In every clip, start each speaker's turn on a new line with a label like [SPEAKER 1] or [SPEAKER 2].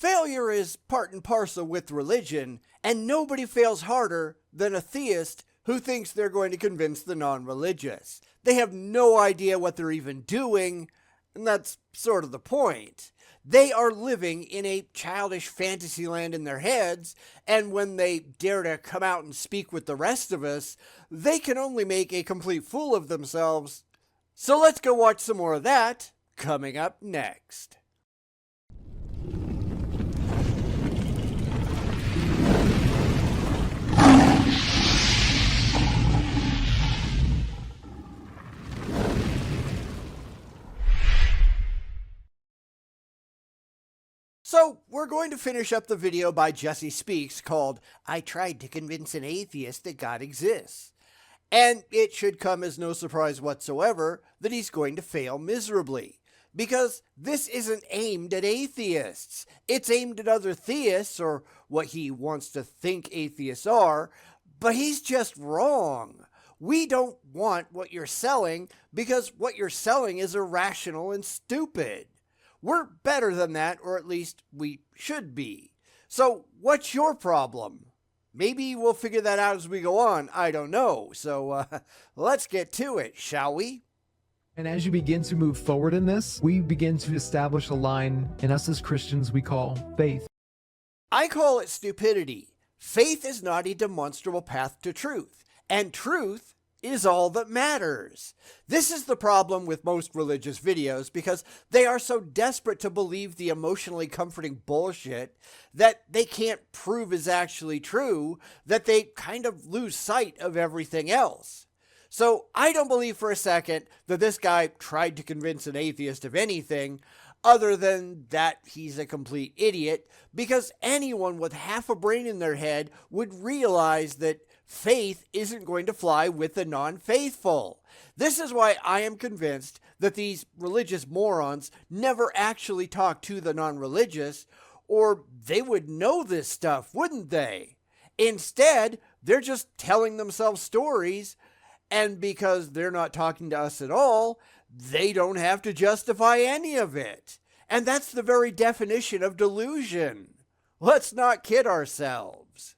[SPEAKER 1] Failure is part and parcel with religion, and nobody fails harder than a theist who thinks they're going to convince the non-religious. They have no idea what they're even doing, and that's sort of the point. They are living in a childish fantasy land in their heads, and when they dare to come out and speak with the rest of us, they can only make a complete fool of themselves. So let's go watch some more of that, coming up next. So, we're going to finish up the video by Jesse Speaks called, I Tried to Convince an Atheist That God Exists. And it should come as no surprise whatsoever that he's going to fail miserably. Because this isn't aimed at atheists. It's aimed at other theists, or what he wants to think atheists are, but he's just wrong. We don't want what you're selling because what you're selling is irrational and stupid. We're better than that, or at least we should be. So what's your problem? Maybe we'll figure that out as we go on. I don't know. So let's get to it, shall we?
[SPEAKER 2] And as you begin to move forward in this, we begin to establish a line in us as Christians we call faith.
[SPEAKER 1] I call it stupidity. Faith is not a demonstrable path to truth, and truth is all that matters. This is the problem with most religious videos because they are so desperate to believe the emotionally comforting bullshit that they can't prove is actually true that they kind of lose sight of everything else. So I don't believe for a second that this guy tried to convince an atheist of anything other than that he's a complete idiot, because anyone with half a brain in their head would realize that faith isn't going to fly with the non-faithful. This is why I am convinced that these religious morons never actually talk to the non-religious, or they would know this stuff, wouldn't they? Instead, they're just telling themselves stories, and because they're not talking to us at all, they don't have to justify any of it. And that's the very definition of delusion. Let's not kid ourselves.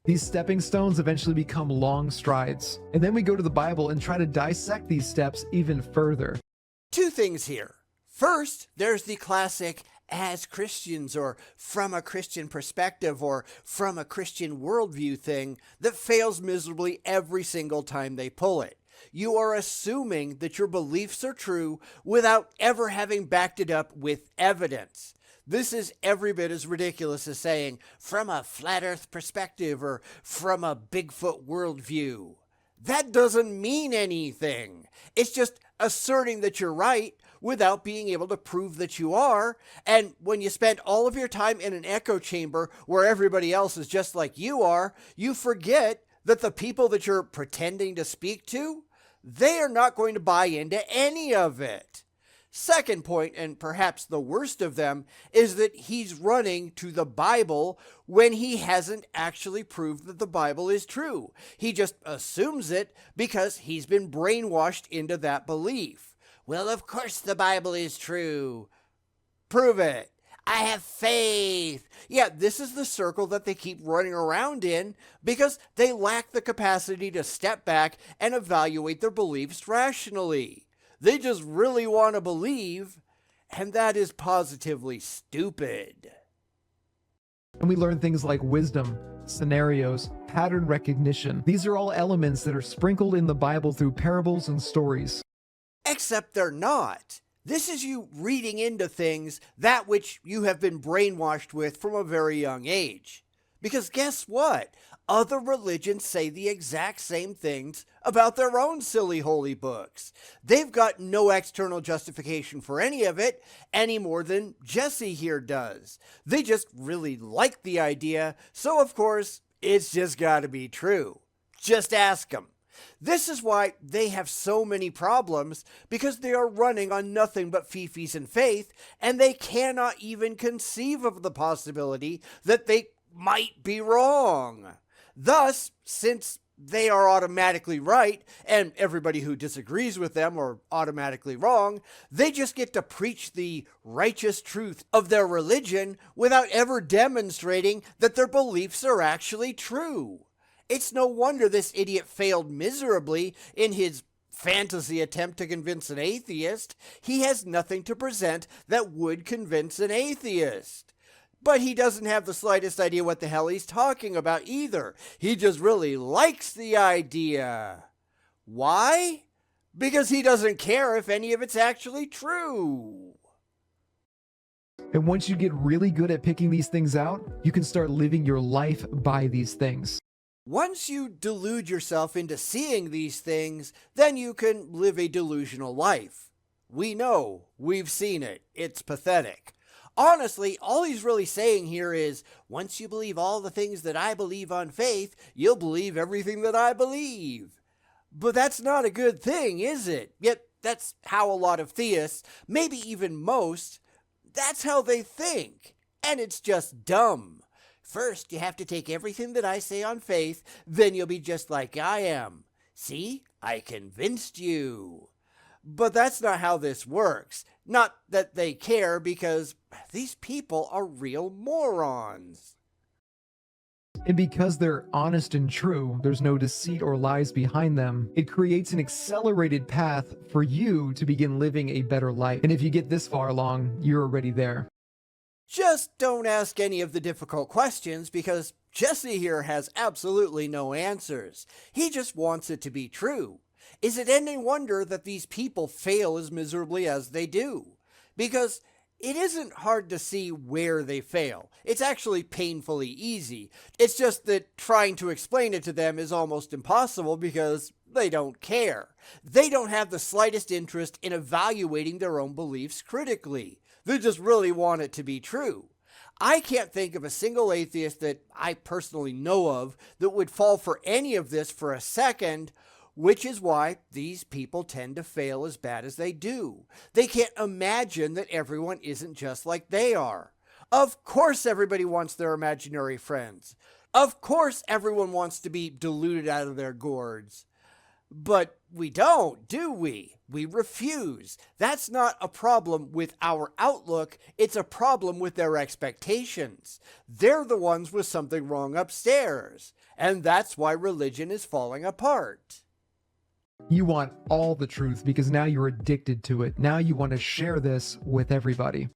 [SPEAKER 2] These stepping stones eventually become long strides. And then we go to the Bible and try to dissect these steps even further.
[SPEAKER 1] Two things here. First, there's the classic as Christians or from a Christian perspective or from a Christian worldview thing that fails miserably every single time they pull it. You are assuming that your beliefs are true without ever having backed it up with evidence. This is every bit as ridiculous as saying, from a flat earth perspective or from a Bigfoot worldview. That doesn't mean anything. It's just asserting that you're right without being able to prove that you are. And when you spend all of your time in an echo chamber where everybody else is just like you are, you forget that the people that you're pretending to speak to, they are not going to buy into any of it. Second point, and perhaps the worst of them, is that he's running to the Bible when he hasn't actually proved that the Bible is true. He just assumes it because he's been brainwashed into that belief. Well, of course the Bible is true. Prove it. I have faith. Yeah, this is the circle that they keep running around in because they lack the capacity to step back and evaluate their beliefs rationally. They just really want to believe, and that is positively stupid.
[SPEAKER 2] And we learn things like wisdom, scenarios, pattern recognition. These are all elements that are sprinkled in the Bible through parables and stories.
[SPEAKER 1] Except they're not. This is you reading into things that which you have been brainwashed with from a very young age. Because guess what? Other religions say the exact same things about their own silly holy books. They've got no external justification for any of it, any more than Jesse here does. They just really like the idea, so of course, it's just got to be true. Just ask them. This is why they have so many problems, because they are running on nothing but fifis and faith, and they cannot even conceive of the possibility that they might be wrong. Thus, since they are automatically right, and everybody who disagrees with them are automatically wrong. They just get to preach the righteous truth of their religion without ever demonstrating that their beliefs are actually true. It's no wonder this idiot failed miserably in his fantasy attempt to convince an atheist. He has nothing to present that would convince an atheist. But he doesn't have the slightest idea what the hell he's talking about either. He just really likes the idea. Why? Because he doesn't care if any of it's actually true.
[SPEAKER 2] And once you get really good at picking these things out, you can start living your life by these things.
[SPEAKER 1] Once you delude yourself into seeing these things, then you can live a delusional life. We know. We've seen it. It's pathetic. Honestly, all he's really saying here is, once you believe all the things that I believe on faith, you'll believe everything that I believe. But that's not a good thing, is it? Yet that's how a lot of theists, maybe even most, that's how they think. And it's just dumb. First, you have to take everything that I say on faith, then you'll be just like I am. See? I convinced you. But that's not how this works. Not that they care, because these people are real morons.
[SPEAKER 2] And because they're honest and true, there's no deceit or lies behind them, it creates an accelerated path for you to begin living a better life. And if you get this far along, you're already there.
[SPEAKER 1] Just don't ask any of the difficult questions, because Jesse here has absolutely no answers. He just wants it to be true. Is it any wonder that these people fail as miserably as they do? Because it isn't hard to see where they fail. It's actually painfully easy. It's just that trying to explain it to them is almost impossible because they don't care. They don't have the slightest interest in evaluating their own beliefs critically. They just really want it to be true. I can't think of a single atheist that I personally know of that would fall for any of this for a second, which is why these people tend to fail as bad as they do. They can't imagine that everyone isn't just like they are. Of course everybody wants their imaginary friends. Of course everyone wants to be deluded out of their gourds. But we don't, do we? We refuse. That's not a problem with our outlook, it's a problem with their expectations. They're the ones with something wrong upstairs. And that's why religion is falling apart.
[SPEAKER 2] You want all the truth because now you're addicted to it. Now you want to share this with everybody.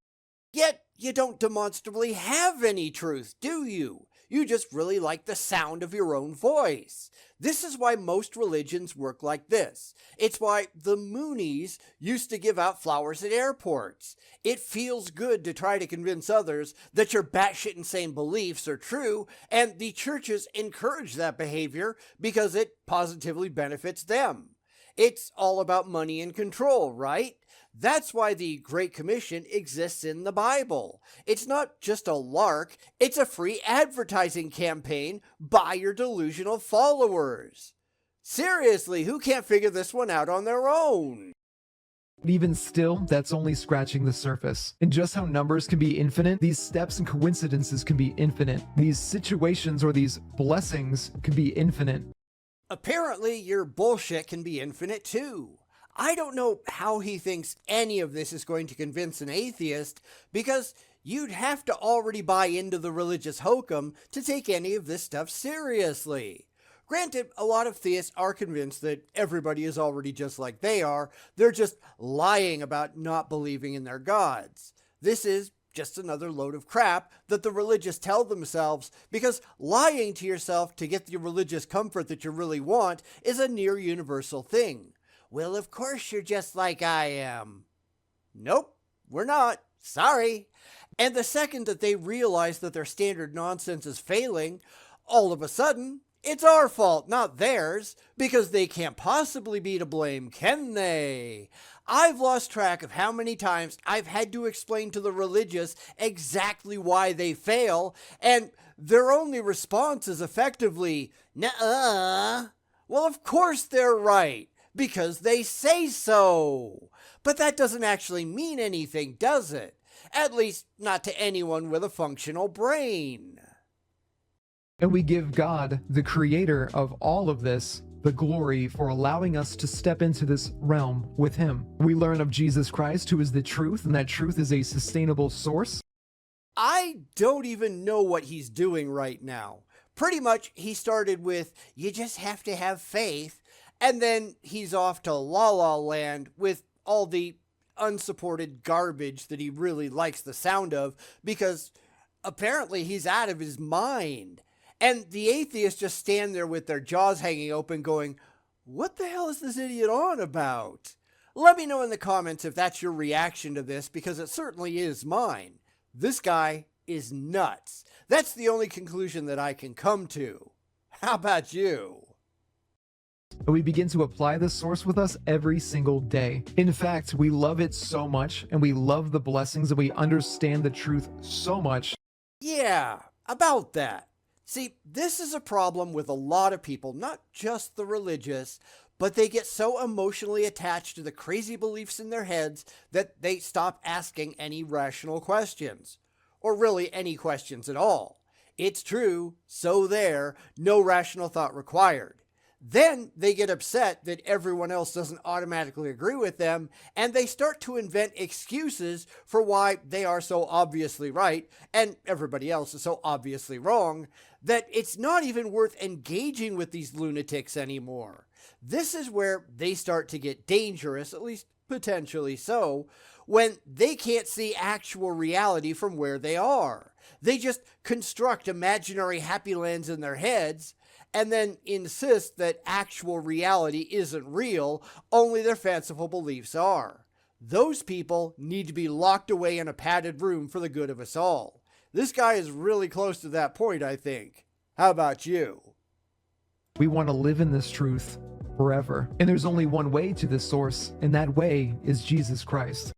[SPEAKER 1] Yet you don't demonstrably have any truth, do you? You just really like the sound of your own voice. This is why most religions work like this. It's why the Moonies used to give out flowers at airports. It feels good to try to convince others that your batshit insane beliefs are true, and the churches encourage that behavior because it positively benefits them. It's all about money and control, right? That's why the Great Commission exists in the Bible. It's not just a lark, it's a free advertising campaign by your delusional followers. Seriously, who can't figure this one out on their own?
[SPEAKER 2] But even still, that's only scratching the surface. And just how numbers can be infinite, these steps and coincidences can be infinite. These situations or these blessings can be infinite.
[SPEAKER 1] Apparently, your bullshit can be infinite too. I don't know how he thinks any of this is going to convince an atheist, because you'd have to already buy into the religious hokum to take any of this stuff seriously. Granted, a lot of theists are convinced that everybody is already just like they are. They're just lying about not believing in their gods. This is just another load of crap that the religious tell themselves, because lying to yourself to get the religious comfort that you really want is a near universal thing. Well, of course you're just like I am. Nope, we're not. Sorry. And the second that they realize that their standard nonsense is failing, all of a sudden, it's our fault, not theirs, because they can't possibly be to blame, can they? I've lost track of how many times I've had to explain to the religious exactly why they fail, and their only response is effectively, nuh-uh. Well, of course they're right, because they say so. But that doesn't actually mean anything, does it? At least not to anyone with a functional brain.
[SPEAKER 2] And we give God, the creator of all of this, the glory for allowing us to step into this realm with him. We learn of Jesus Christ, who is the truth, and that truth is a sustainable source.
[SPEAKER 1] I don't even know what he's doing right now. Pretty much, he started with, you just have to have faith, and then he's off to La La Land with all the unsupported garbage that he really likes the sound of, because apparently he's out of his mind. And the atheists just stand there with their jaws hanging open going, what the hell is this idiot on about? Let me know in the comments if that's your reaction to this, because it certainly is mine. This guy is nuts. That's the only conclusion that I can come to. How about you?
[SPEAKER 2] And we begin to apply this source with us every single day. In fact, we love it so much, and we love the blessings, and we understand the truth so much.
[SPEAKER 1] Yeah, about that. See, this is a problem with a lot of people, not just the religious, but they get so emotionally attached to the crazy beliefs in their heads that they stop asking any rational questions, or really any questions at all. It's true, so there, no rational thought required. Then they get upset that everyone else doesn't automatically agree with them, and they start to invent excuses for why they are so obviously right and everybody else is so obviously wrong that it's not even worth engaging with these lunatics anymore. This is where they start to get dangerous, at least potentially so, when they can't see actual reality from where they are. They just construct imaginary happy lands in their heads and then insist that actual reality isn't real, only their fanciful beliefs are. Those people need to be locked away in a padded room for the good of us all. This guy is really close to that point, I think. How about you?
[SPEAKER 2] We want to live in this truth forever. And there's only one way to this source, and that way is Jesus Christ.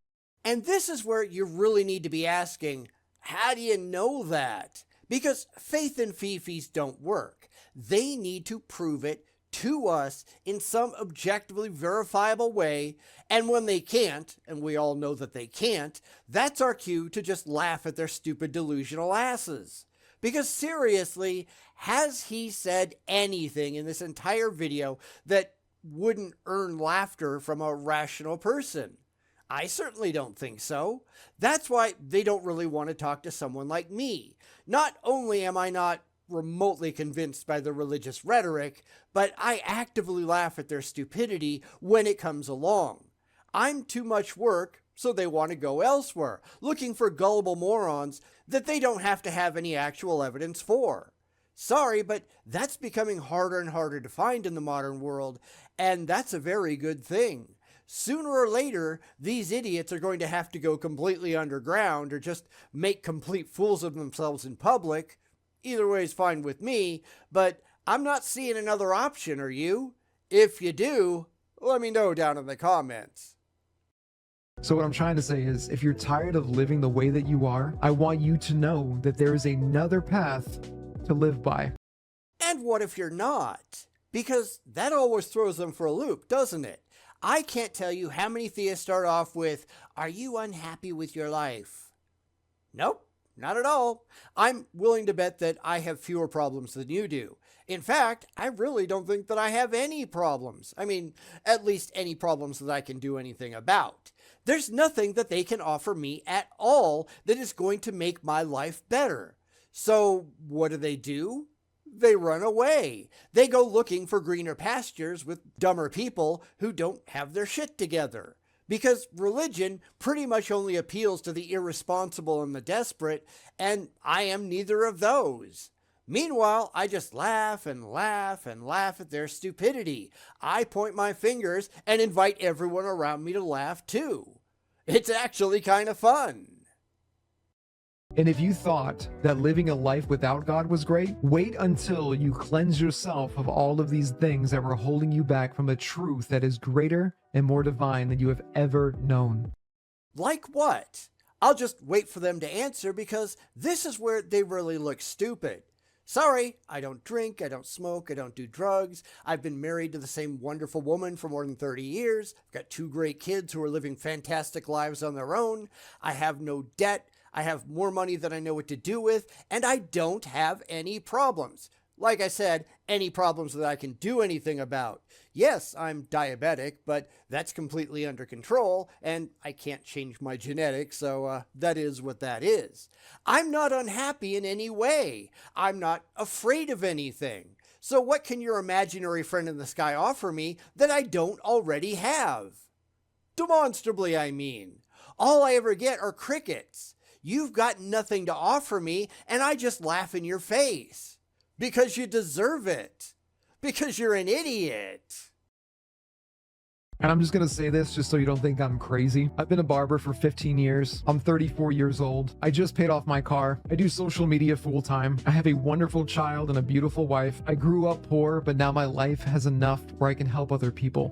[SPEAKER 1] And this is where you really need to be asking, how do you know that? Because faith and fifis don't work. They need to prove it to us in some objectively verifiable way, and when they can't, and we all know that they can't, that's our cue to just laugh at their stupid delusional asses. Because seriously, has he said anything in this entire video that wouldn't earn laughter from a rational person? I certainly don't think so. That's why they don't really want to talk to someone like me. Not only am I not remotely convinced by the religious rhetoric, but I actively laugh at their stupidity when it comes along. I'm too much work, so they want to go elsewhere, looking for gullible morons that they don't have to have any actual evidence for. Sorry, but that's becoming harder and harder to find in the modern world, and that's a very good thing. Sooner or later, these idiots are going to have to go completely underground or just make complete fools of themselves in public. Either way is fine with me, but I'm not seeing another option, are you? If you do, let me know down in the comments.
[SPEAKER 2] So what I'm trying to say is, if you're tired of living the way that you are, I want you to know that there is another path to live by.
[SPEAKER 1] And what if you're not? Because that always throws them for a loop, doesn't it? I can't tell you how many theists start off with, are you unhappy with your life? Nope. Not at all. I'm willing to bet that I have fewer problems than you do. In fact, I really don't think that I have any problems. I mean, at least any problems that I can do anything about. There's nothing that they can offer me at all that is going to make my life better. So what do? They run away. They go looking for greener pastures with dumber people who don't have their shit together. Because religion pretty much only appeals to the irresponsible and the desperate, and I am neither of those. Meanwhile, I just laugh and laugh and laugh at their stupidity. I point my fingers and invite everyone around me to laugh too. It's actually kind of fun.
[SPEAKER 2] And if you thought that living a life without God was great, wait until you cleanse yourself of all of these things that were holding you back from a truth that is greater and more divine than you have ever known.
[SPEAKER 1] Like what? I'll just wait for them to answer, because this is where they really look stupid. Sorry, I don't drink, I don't smoke, I don't do drugs. I've been married to the same wonderful woman for more than 30 years. I've got 2 great kids who are living fantastic lives on their own. I have no debt. I have more money than I know what to do with, and I don't have any problems. Like I said, any problems that I can do anything about. Yes, I'm diabetic, but that's completely under control, and I can't change my genetics, so that is what that is. I'm not unhappy in any way. I'm not afraid of anything. So what can your imaginary friend in the sky offer me that I don't already have? Demonstrably, I mean. All I ever get are crickets. You've got nothing to offer me, and I just laugh in your face. Because you deserve it. Because you're an idiot.
[SPEAKER 2] And I'm just gonna say this just so you don't think I'm crazy. I've been a barber for 15 years. I'm 34 years old. I just paid off my car. I do social media full time. I have a wonderful child and a beautiful wife. I grew up poor, but now my life has enough where I can help other people.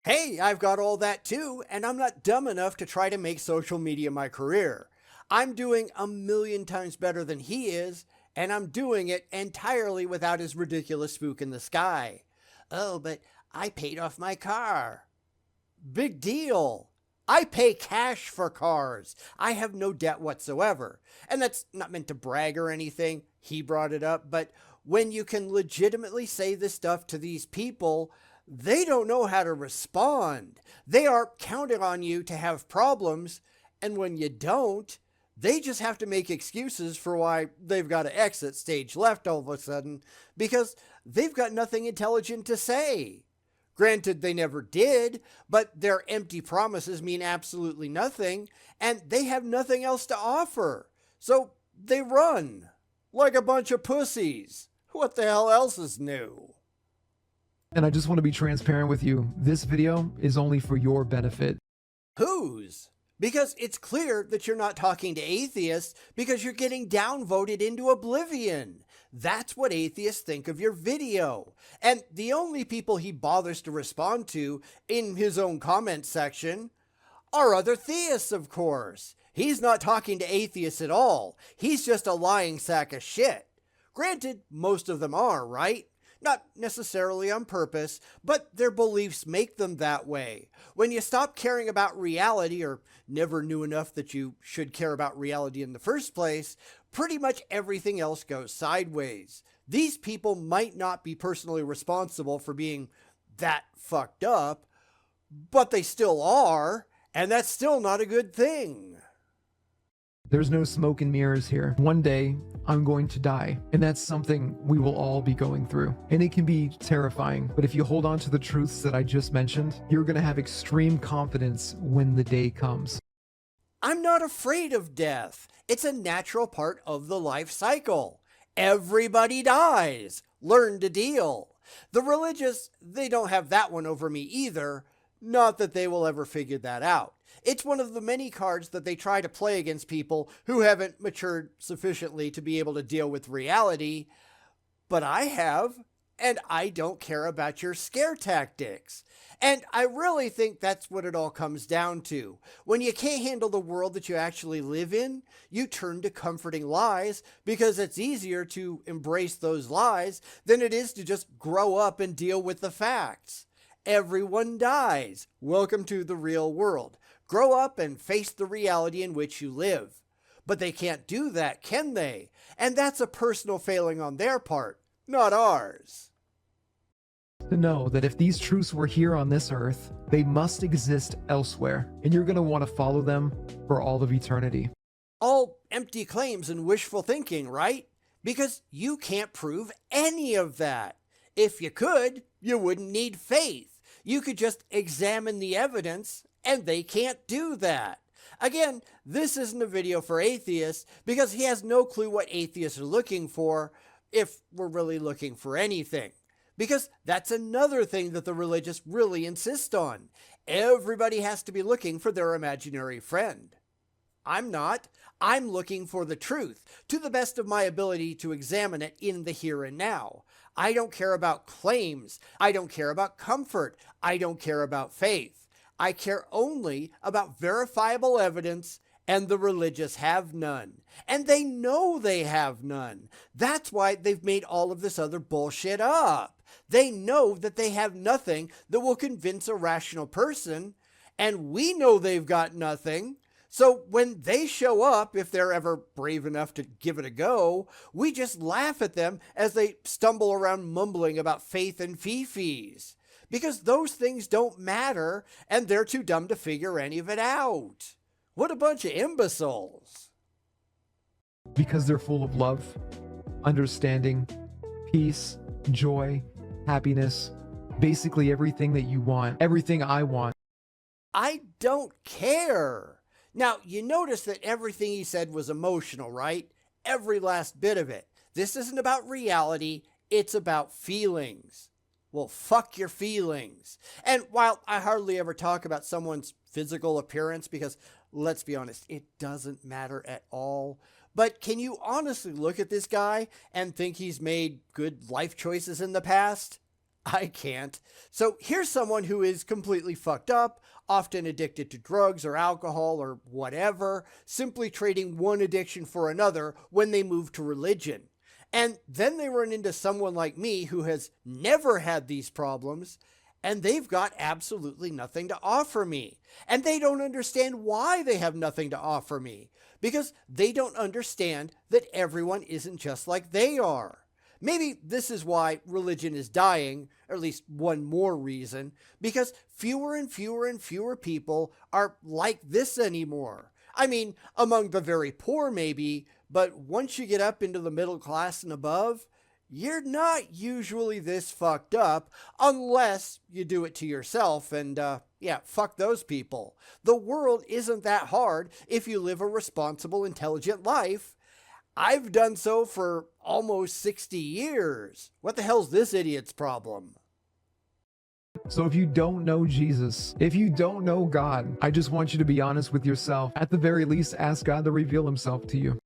[SPEAKER 1] Hey, I've got all that too, and I'm not dumb enough to try to make social media my career. I'm doing a million times better than he is, and I'm doing it entirely without his ridiculous spook in the sky. Oh, but I paid off my car. Big deal. I pay cash for cars. I have no debt whatsoever. And that's not meant to brag or anything. He brought it up. But when you can legitimately say this stuff to these people, they don't know how to respond. They are counting on you to have problems. And when you don't, they just have to make excuses for why they've got to exit stage left all of a sudden because they've got nothing intelligent to say. Granted, they never did, but their empty promises mean absolutely nothing, and they have nothing else to offer. So they run like a bunch of pussies. What the hell else is new?
[SPEAKER 2] And I just want to be transparent with you. This video is only for your benefit.
[SPEAKER 1] Whose? Because it's clear that you're not talking to atheists because you're getting downvoted into oblivion. That's what atheists think of your video. And the only people he bothers to respond to in his own comment section are other theists, of course. He's not talking to atheists at all. He's just a lying sack of shit. Granted, most of them are, right? Not necessarily on purpose, but their beliefs make them that way. When you stop caring about reality, or never knew enough that you should care about reality in the first place, pretty much everything else goes sideways. These people might not be personally responsible for being that fucked up, but they still are, and that's still not a good thing.
[SPEAKER 2] There's no smoke and mirrors here. One day, I'm going to die, and that's something we will all be going through. And it can be terrifying, but if you hold on to the truths that I just mentioned, you're going to have extreme confidence when the day comes.
[SPEAKER 1] I'm not afraid of death. It's a natural part of the life cycle. Everybody dies. Learn to deal. The religious, they don't have that one over me either. Not that they will ever figure that out. It's one of the many cards that they try to play against people who haven't matured sufficiently to be able to deal with reality. But I have, and I don't care about your scare tactics. And I really think that's what it all comes down to. When you can't handle the world that you actually live in, you turn to comforting lies because it's easier to embrace those lies than it is to just grow up and deal with the facts. Everyone dies. Welcome to the real world. Grow up and face the reality in which you live. But they can't do that, can they? And that's a personal failing on their part, not ours.
[SPEAKER 2] To know that if these truths were here on this earth, they must exist elsewhere, and you're going to want to follow them for all of eternity.
[SPEAKER 1] All empty claims and wishful thinking, right? Because you can't prove any of that. If you could, you wouldn't need faith. You could just examine the evidence, and they can't do that. Again, this isn't a video for atheists because he has no clue what atheists are looking for, if we're really looking for anything. Because that's another thing that the religious really insist on. Everybody has to be looking for their imaginary friend. I'm not. I'm looking for the truth, to the best of my ability to examine it in the here and now. I don't care about claims. I don't care about comfort. I don't care about faith. I care only about verifiable evidence, and the religious have none. And they know they have none. That's why they've made all of this other bullshit up. They know that they have nothing that will convince a rational person, and we know they've got nothing. So when they show up, if they're ever brave enough to give it a go, we just laugh at them as they stumble around mumbling about faith and fee-fees. Because those things don't matter, and they're too dumb to figure any of it out. What a bunch of imbeciles.
[SPEAKER 2] Because they're full of love, understanding, peace, joy, happiness, basically everything that you want, everything I want.
[SPEAKER 1] I don't care. Now, you notice that everything he said was emotional, right? Every last bit of it. This isn't about reality, it's about feelings. Well, fuck your feelings. And while I hardly ever talk about someone's physical appearance, because let's be honest, it doesn't matter at all. But can you honestly look at this guy and think he's made good life choices in the past? I can't. So here's someone who is completely fucked up, often addicted to drugs or alcohol or whatever, simply trading one addiction for another when they move to religion. And then they run into someone like me who has never had these problems, and they've got absolutely nothing to offer me. And they don't understand why they have nothing to offer me, because they don't understand that everyone isn't just like they are. Maybe this is why religion is dying, or at least one more reason, because fewer and fewer and fewer people are like this anymore. I mean, among the very poor maybe, but once you get up into the middle class and above, you're not usually this fucked up unless you do it to yourself, and yeah, fuck those people. The world isn't that hard if you live a responsible, intelligent life. I've done so for almost 60 years. What the hell's this idiot's problem?
[SPEAKER 2] So if you don't know Jesus, if you don't know God, I just want you to be honest with yourself. At the very least, ask God to reveal himself to you.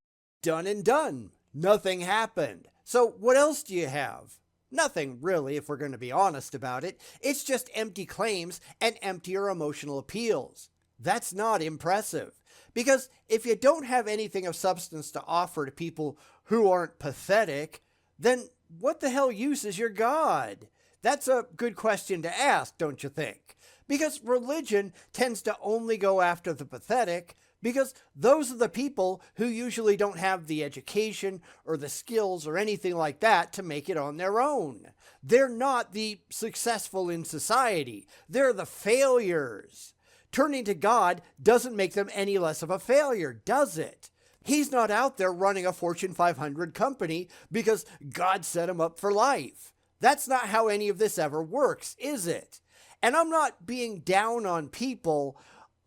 [SPEAKER 1] Done and done. Nothing happened. So what else do you have? Nothing really, if we're going to be honest about it. It's just empty claims and emptier emotional appeals. That's not impressive. Because if you don't have anything of substance to offer to people who aren't pathetic, then what the hell use is your God? That's a good question to ask, don't you think? Because religion tends to only go after the pathetic, because those are the people who usually don't have the education or the skills or anything like that to make it on their own. They're not the successful in society. They're the failures. Turning to God doesn't make them any less of a failure, does it? He's not out there running a Fortune 500 company because God set him up for life. That's not how any of this ever works, is it? And I'm not being down on people,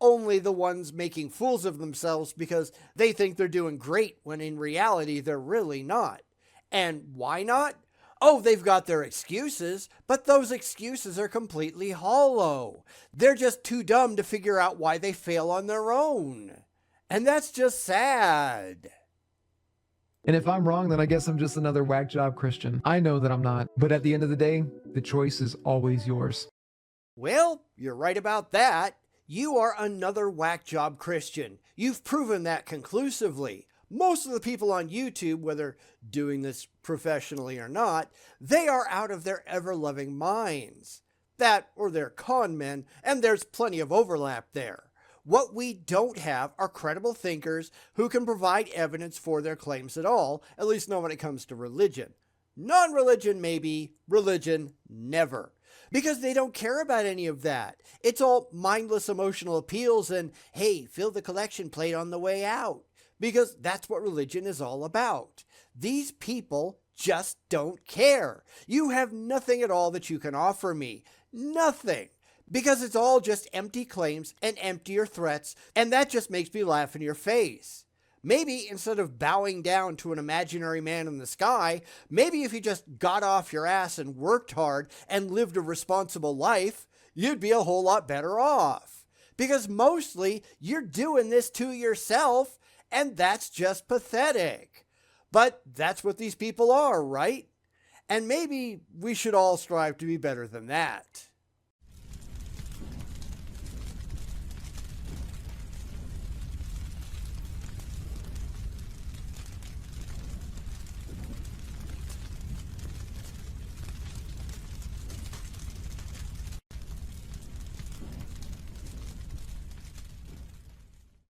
[SPEAKER 1] only the ones making fools of themselves because they think they're doing great when in reality they're really not. And why not? Oh, they've got their excuses, but those excuses are completely hollow. They're just too dumb to figure out why they fail on their own. And that's just sad.
[SPEAKER 2] And if I'm wrong, then I guess I'm just another whack job Christian. I know that I'm not. But at the end of the day, the choice is always yours.
[SPEAKER 1] Well, you're right about that. You are another whack job Christian. You've proven that conclusively. Most of the people on YouTube, whether doing this professionally or not, they are out of their ever-loving minds. That or they're con men, and there's plenty of overlap there. What we don't have are credible thinkers who can provide evidence for their claims at all, at least not when it comes to religion. Non-religion maybe, religion never. Because they don't care about any of that. It's all mindless emotional appeals and, hey, fill the collection plate on the way out. Because that's what religion is all about. These people just don't care. You have nothing at all that you can offer me. Nothing. Because it's all just empty claims and emptier threats, and that just makes me laugh in your face. Maybe instead of bowing down to an imaginary man in the sky, maybe if you just got off your ass and worked hard and lived a responsible life, you'd be a whole lot better off. Because mostly you're doing this to yourself, and that's just pathetic. But that's what these people are, right? And maybe we should all strive to be better than that.